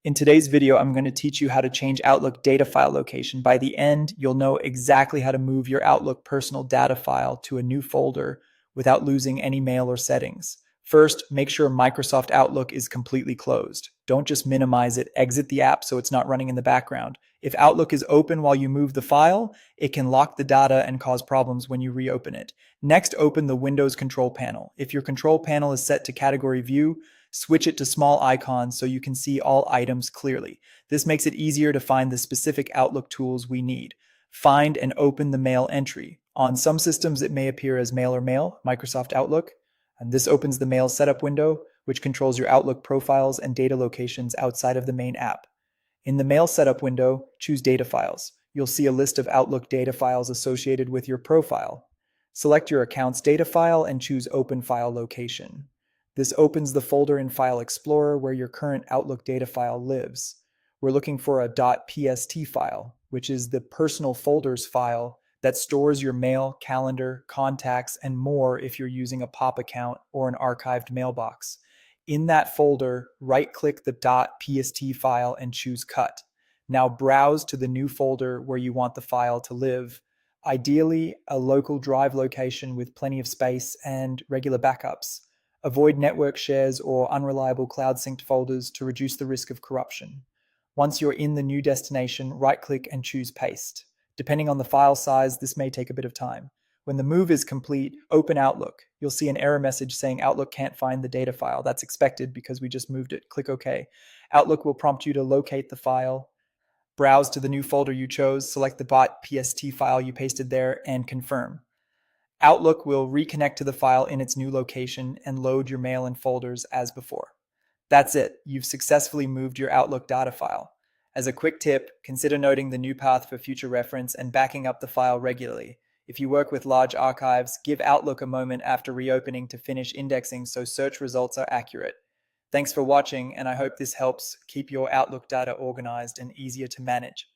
In today's video, I'm going to teach you how to change Outlook data file location. By the end, you'll know exactly how to move your Outlook personal data file to a new folder without losing any mail or settings. First, make sure Microsoft Outlook is completely closed. Don't just minimize it, exit the app so it's not running in the background. If Outlook is open while you move the file, it can lock the data and cause problems when you reopen it. Next, open the Windows control panel. If your control panel is set to category view, switch it to small icons so you can see all items clearly. This makes it easier to find the specific Outlook tools we need. Find and open the mail entry. On some systems, it may appear as Mail or Mail, Microsoft Outlook, and this opens the Mail setup window, which controls your Outlook profiles and data locations outside of the main app. In the Mail setup window, choose Data Files. You'll see a list of Outlook data files associated with your profile. Select your account's data file and choose Open File Location. This opens the folder in File Explorer where your current Outlook data file lives. We're looking for a .pst file, which is the personal folders file that stores your mail, calendar, contacts, and more if you're using a POP account or an archived mailbox. In that folder, right-click the .pst file and choose Cut. Now browse to the new folder where you want the file to live, ideally a local drive location with plenty of space and regular backups. Avoid network shares or unreliable cloud-synced folders to reduce the risk of corruption. Once you're in the new destination, right-click and choose Paste. Depending on the file size, this may take a bit of time. When the move is complete, open Outlook. You'll see an error message saying Outlook can't find the data file. That's expected because we just moved it. Click OK. Outlook will prompt you to locate the file, browse to the new folder you chose, select the .pst file you pasted there, and confirm. Outlook will reconnect to the file in its new location and load your mail and folders as before. That's it. You've successfully moved your Outlook data file. As a quick tip, consider noting the new path for future reference and backing up the file regularly. If you work with large archives, give Outlook a moment after reopening to finish indexing so search results are accurate. Thanks for watching, and I hope this helps keep your Outlook data organized and easier to manage.